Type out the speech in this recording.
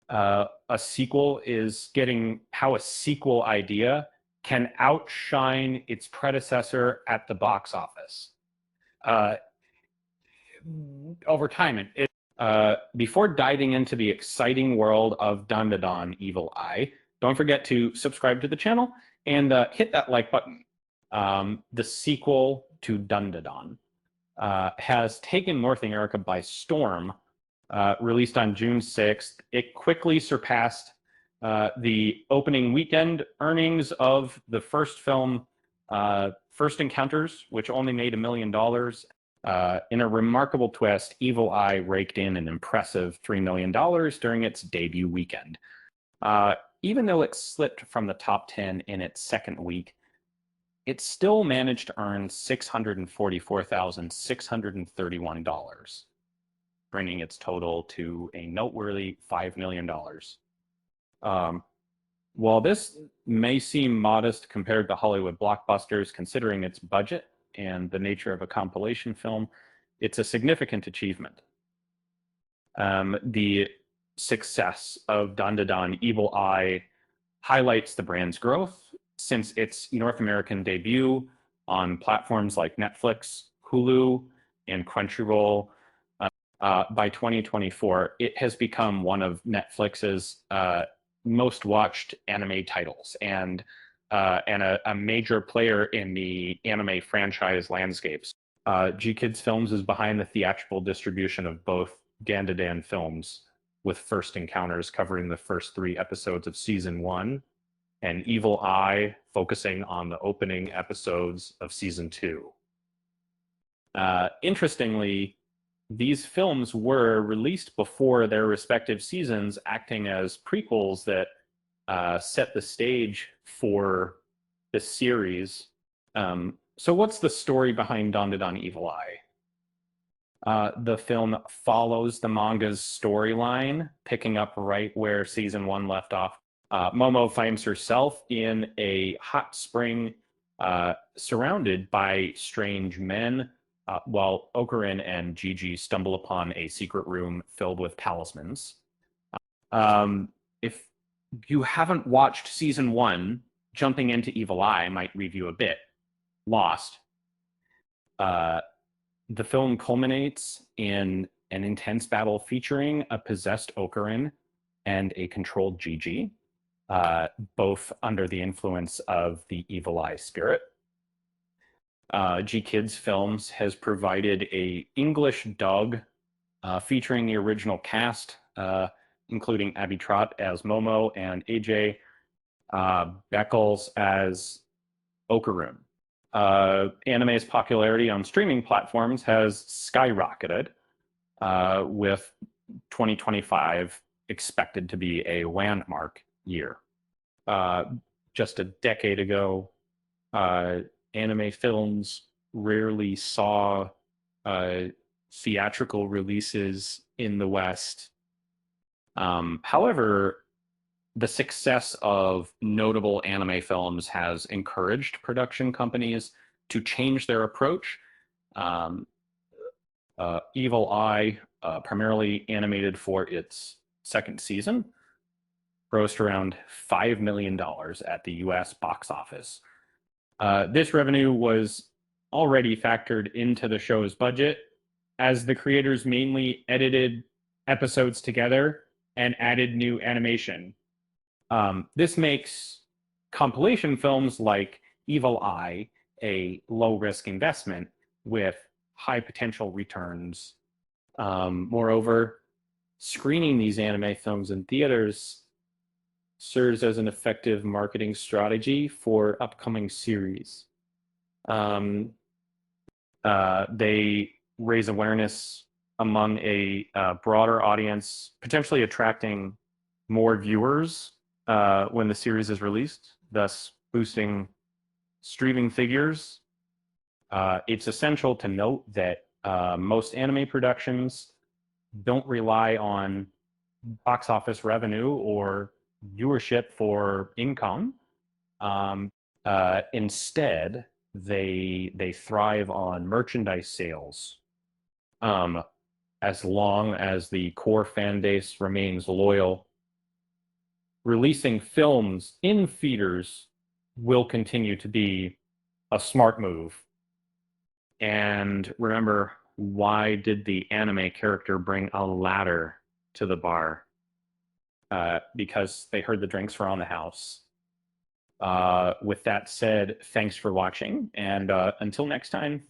a sequel is getting how a sequel idea can outshine its predecessor at the box office. Uh, Over time, before diving into the exciting world of Dandadan Evil Eye, don't forget to subscribe to the channel and hit that like button. The sequel to Dandadan has taken North America by storm. Released on June 6th, it quickly surpassed the opening weekend earnings of the first film, First Encounters, which only made $1 million. In a remarkable twist, Evil Eye raked in an impressive $3 million during its debut weekend. Even though it slipped from the top 10 in its second week, it still managed to earn $644,631, bringing its total to a noteworthy $5 million. While this may seem modest compared to Hollywood blockbusters, considering its budget and the nature of a compilation film, it's a significant achievement. The success of Dandadan Evil Eye highlights the brand's growth since its North American debut on platforms like Netflix, Hulu, and Crunchyroll. By 2024, it has become one of Netflix's most watched anime titles and a major player in the anime franchise landscapes. G Kids Films is behind the theatrical distribution of both Dandadan films, with First Encounters covering the first 3 episodes of season 1, and Evil Eye focusing on the opening episodes of season 2. Interestingly, these films were released before their respective seasons, acting as prequels that set the stage for the series. So what's the story behind Dandadan Evil Eye? The film follows the manga's storyline, picking up right where season 1 left off. Momo finds herself in a hot spring surrounded by strange men, while Okarin and Gigi stumble upon a secret room filled with talismans. If you haven't watched season 1, jumping into Evil Eye might leave you a bit lost. The film culminates in an intense battle featuring a possessed Okarin and a controlled Gigi, both under the influence of the Evil Eye spirit. G Kids Films has provided a English dub featuring the original cast, including Abby Trott as Momo and AJ Beckles as Okarun. Anime's popularity on streaming platforms has skyrocketed, with 2025 expected to be a landmark year. Just a decade ago, anime films rarely saw theatrical releases in the West. However, the success of notable anime films has encouraged production companies to change their approach. Evil Eye, primarily animated for its second season, grossed around $5 million at the US box office. This revenue was already factored into the show's budget, as the creators mainly edited episodes together and added new animation. This makes compilation films like Evil Eye a low-risk investment with high potential returns. Moreover, screening these anime films in theaters serves as an effective marketing strategy for upcoming series. They raise awareness among a broader audience, potentially attracting more viewers when the series is released, thus boosting streaming figures. It's essential to note that most anime productions don't rely on box office revenue or viewership for income. Instead, they thrive on merchandise sales. As long as the core fan base remains loyal, releasing films in theaters will continue to be a smart move. And remember, why did the anime character bring a ladder to the bar? Because they heard the drinks were on the house. With that said, thanks for watching, and until next time,